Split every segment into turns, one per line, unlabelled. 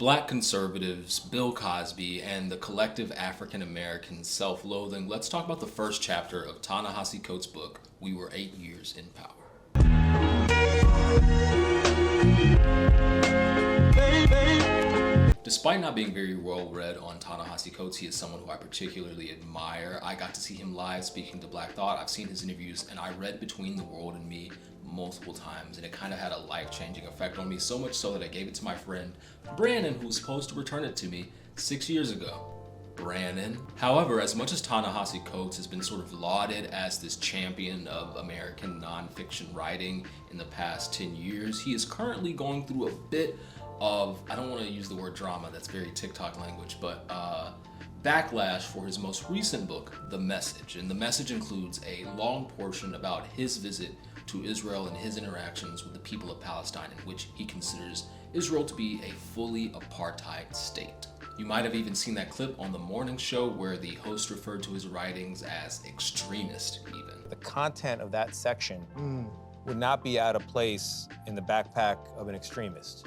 Black conservatives, Bill Cosby, and the collective African American self-loathing, let's talk about the first chapter of Ta-Nehisi Coates' book, We Were 8 Years in Power. Despite not being very well read on Ta-Nehisi Coates, he is someone who I particularly admire. I got to see him live speaking to Black Thought. I've seen his interviews, and I read Between the World and Me multiple times, and it kind of had a life-changing effect on me, so much so that I gave it to my friend Brandon, who was supposed to return it to me 6 years ago. Brandon. However, as much as Ta-Nehisi Coates has been sort of lauded as this champion of American nonfiction writing in the past 10 years, he is currently going through a bit of, I don't want to use the word drama, that's very TikTok language, but backlash for his most recent book, The Message. And The Message includes a long portion about his visit to Israel and his interactions with the people of Palestine, in which he considers Israel to be a fully apartheid state. You might have even seen that clip on the morning show where the host referred to his writings as extremist even.
The content of that section would not be out of place in the backpack of an extremist.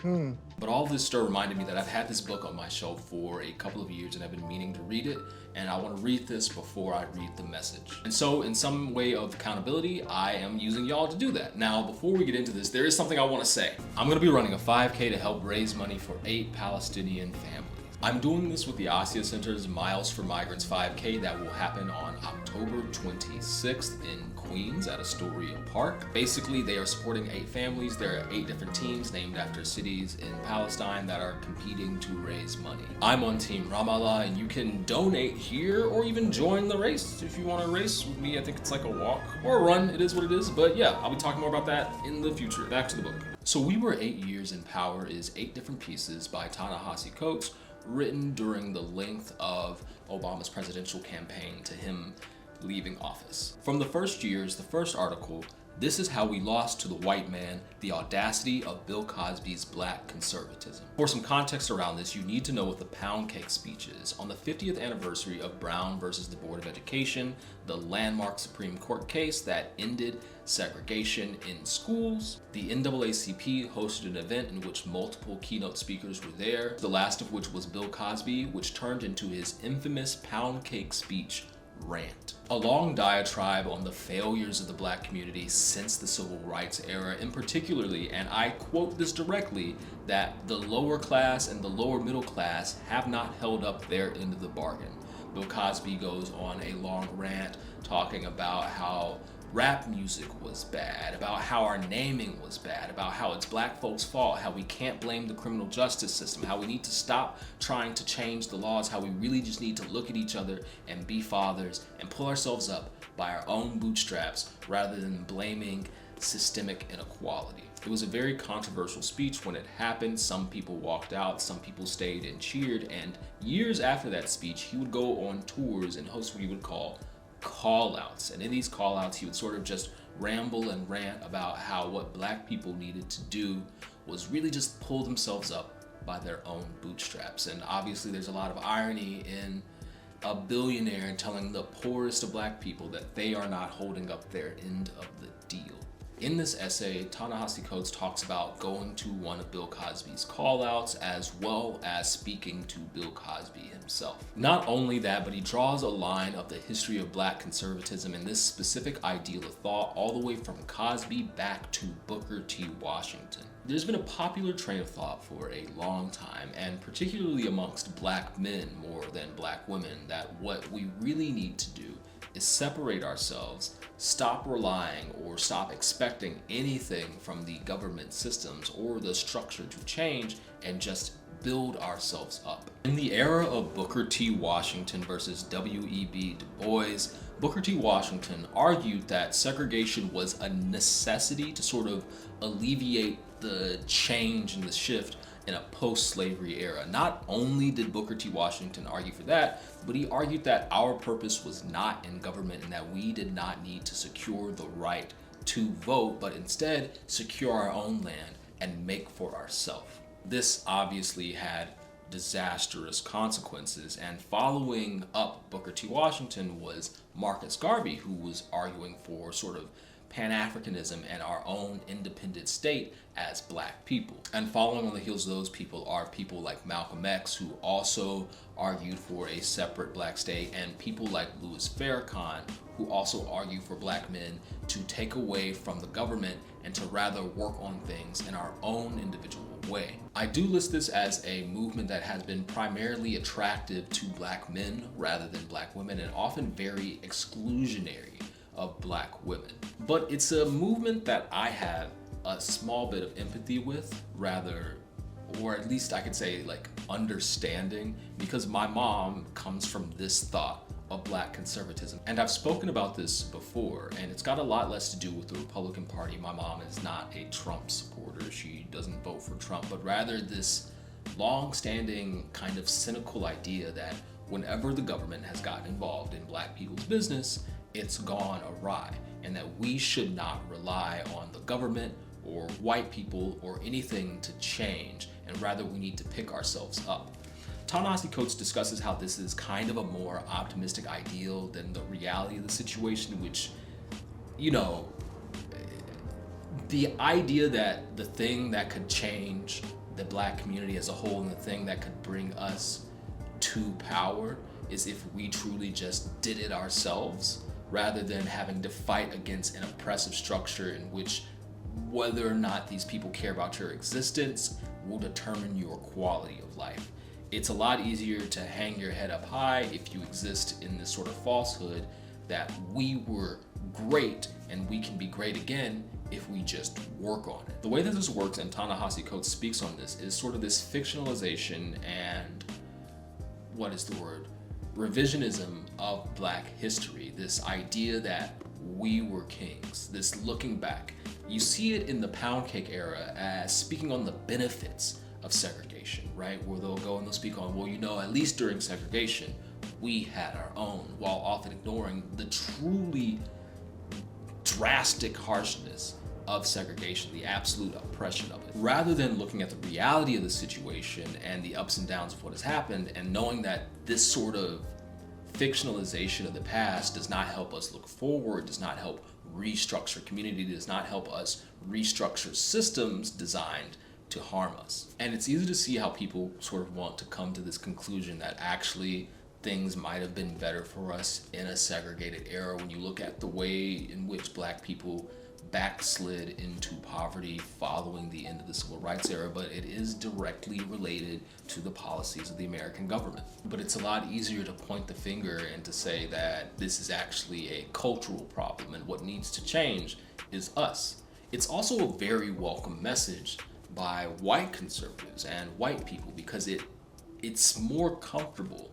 But all this still reminded me that I've had this book on my shelf for a couple of years and I've been meaning to read it, and I want to read this before I read The Message. And so in some way of accountability, I am using y'all to do that. Now, before we get into this, there is something I want to say. I'm going to be running a 5K to help raise money for 8 Palestinian families. I'm doing this with the ASIA Center's Miles for Migrants 5K that will happen on October 26th in Queens at Astoria Park. Basically, they are supporting 8 families. There are 8 different teams named after cities in Palestine that are competing to raise money. I'm on Team Ramallah, and you can donate here or even join the race if you want to race with me. I think it's like a walk or a run. It is what it is. But yeah, I'll be talking more about that in the future. Back to the book. So We Were 8 Years in Power is 8 different pieces by Ta-Nehisi Coates, written during the length of Obama's presidential campaign to him leaving office. From the first years, the first article, This is How We Lost to the White Man, the Audacity of Bill Cosby's Black Conservatism. For some context around this, you need to know what the pound cake speech is. On the 50th anniversary of Brown versus the Board of Education, the landmark Supreme Court case that ended segregation in schools, the NAACP hosted an event in which multiple keynote speakers were there, the last of which was Bill Cosby, which turned into his infamous pound cake speech rant. A long diatribe on the failures of the Black community since the Civil Rights era, and particularly, and I quote this directly, that the lower class and the lower middle class have not held up their end of the bargain. Bill Cosby goes on a long rant talking about how rap music was bad, about how our naming was bad, about how it's Black folks' fault, how we can't blame the criminal justice system, how we need to stop trying to change the laws, how we really just need to look at each other and be fathers and pull ourselves up by our own bootstraps rather than blaming systemic inequality. It was a very controversial speech when it happened. Some people walked out, some people stayed and cheered, and years after that speech, he would go on tours and host what he would call call-outs. And in these call-outs, he would sort of just ramble and rant about how what Black people needed to do was really just pull themselves up by their own bootstraps. And obviously there's a lot of irony in a billionaire telling the poorest of Black people that they are not holding up their end of the deal. In this essay, Ta-Nehisi Coates talks about going to one of Bill Cosby's call-outs as well as speaking to Bill Cosby himself. Not only that, but he draws a line of the history of Black conservatism and this specific ideal of thought all the way from Cosby back to Booker T. Washington. There's been a popular train of thought for a long time, and particularly amongst Black men more than Black women, that what we really need to do is separate ourselves, stop relying or stop expecting anything from the government systems or the structure to change, and just build ourselves up. In the era of Booker T. Washington versus W.E.B. Du Bois, Booker T. Washington argued that segregation was a necessity to sort of alleviate the change and the shift in a post-slavery era. Not only did Booker T. Washington argue for that, but he argued that our purpose was not in government and that we did not need to secure the right to vote, but instead secure our own land and make for ourselves. This obviously had disastrous consequences, and following up Booker T. Washington was Marcus Garvey, who was arguing for sort of Pan-Africanism and our own independent state as black people. And following on the heels of those people are people like Malcolm X, who also argued for a separate black state, and people like Louis Farrakhan, who also argue for black men to take away from the government and to rather work on things in our own individual way. I do list this as a movement that has been primarily attractive to black men rather than black women, and often very exclusionary of black women. But it's a movement that I have a small bit of empathy with, rather, or at least I could say like understanding, because my mom comes from this thought of black conservatism. And I've spoken about this before, and it's got a lot less to do with the Republican Party. My mom is not a Trump supporter. She doesn't vote for Trump, but rather this long-standing kind of cynical idea that whenever the government has gotten involved in black people's business, it's gone awry, and that we should not rely on the government or white people or anything to change, and rather we need to pick ourselves up. Ta-Nehisi discusses how this is kind of a more optimistic ideal than the reality of the situation, which, you know, the idea that the thing that could change the black community as a whole and the thing that could bring us to power is if we truly just did it ourselves, rather than having to fight against an oppressive structure in which whether or not these people care about your existence will determine your quality of life. It's a lot easier to hang your head up high if you exist in this sort of falsehood that we were great and we can be great again if we just work on it. The way that this works, and Ta-Nehisi speaks on this, is sort of this fictionalization and what is the word? Revisionism of black history. This idea that we were kings, this looking back. You see it in the pound cake era as speaking on the benefits of segregation, right? Where they'll go and they'll speak on, well, you know, at least during segregation, we had our own, while often ignoring the truly drastic harshness of segregation, the absolute oppression of it. Rather than looking at the reality of the situation and the ups and downs of what has happened, and knowing that this sort of fictionalization of the past does not help us look forward, does not help restructure community, does not help us restructure systems designed to harm us. And it's easy to see how people sort of want to come to this conclusion that actually things might have been better for us in a segregated era when you look at the way in which black people backslid into poverty following the end of the civil rights era, but it is directly related to the policies of the American government. But it's a lot easier to point the finger and to say that this is actually a cultural problem and what needs to change is us. It's also a very welcome message by white conservatives and white people because it's more comfortable,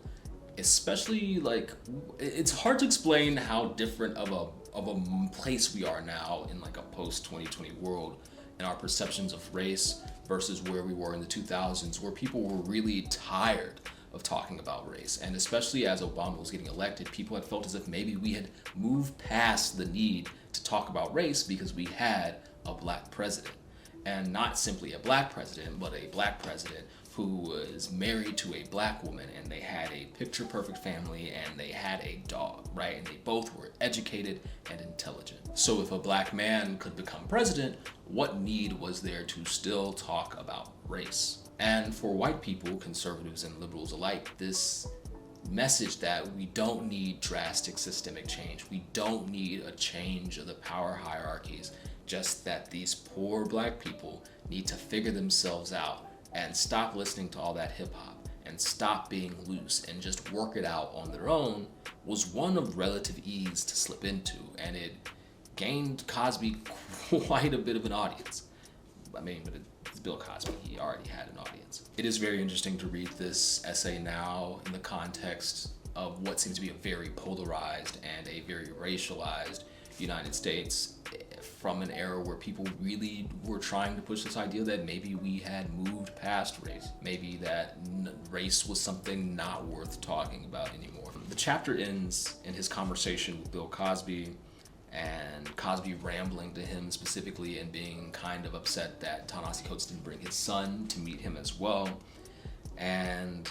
especially like it's hard to explain how different of a place we are now in like a post-2020 world and our perceptions of race versus where we were in the 2000s, where people were really tired of talking about race. And especially as Obama was getting elected, people had felt as if maybe we had moved past the need to talk about race because we had a black president. And not simply a black president, but a black president who was married to a black woman, and they had a picture-perfect family, and they had a dog, right? And they both were educated and intelligent. So if a black man could become president, what need was there to still talk about race? And for white people, conservatives and liberals alike, this message that we don't need drastic systemic change, we don't need a change of the power hierarchies, just that these poor black people need to figure themselves out and stop listening to all that hip hop and stop being loose and just work it out on their own, was one of relative ease to slip into, and it gained Cosby quite a bit of an audience. I mean, but it's Bill Cosby, he already had an audience. It is very interesting to read this essay now in the context of what seems to be a very polarized and a very racialized United States, from an era where people really were trying to push this idea that maybe we had moved past race, maybe that race was something not worth talking about anymore. The chapter ends in his conversation with Bill Cosby, and Cosby rambling to him specifically and being kind of upset that Ta-Nehisi didn't bring his son to meet him as well. And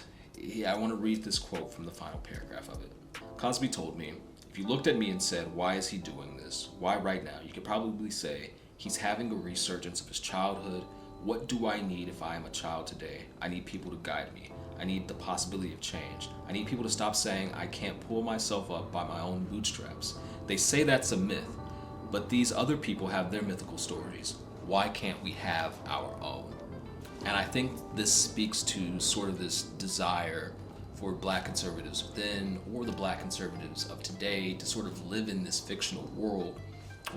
I want to read this quote from the final paragraph of it. Cosby told me, If you looked at me and said, why is he doing this? Why right now? You could probably say, he's having a resurgence of his childhood. What do I need if I am a child today? I need people to guide me. I need the possibility of change. I need people to stop saying I can't pull myself up by my own bootstraps. They say that's a myth, but these other people have their mythical stories. Why can't we have our own? And I think this speaks to sort of this desire for Black conservatives then, or the Black conservatives of today, to sort of live in this fictional world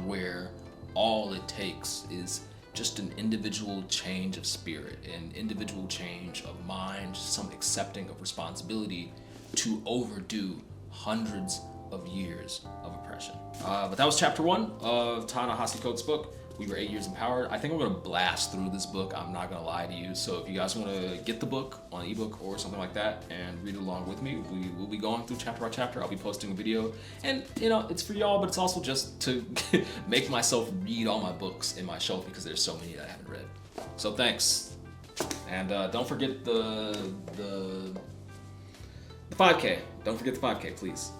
where all it takes is just an individual change of spirit, an individual change of mind, some accepting of responsibility to overdo hundreds of years of oppression. But that was chapter 1 of Ta-Nehisi Coates' book, We Were 8 Years Empowered. I think I'm gonna blast through this book, I'm not gonna lie to you. So if you guys wanna get the book on ebook or something like that and read it along with me, we will be going through chapter by chapter. I'll be posting a video. And you know, it's for y'all, but it's also just to make myself read all my books in my shelf because there's so many that I haven't read. So thanks. And don't forget the 5K. Don't forget the 5K, please.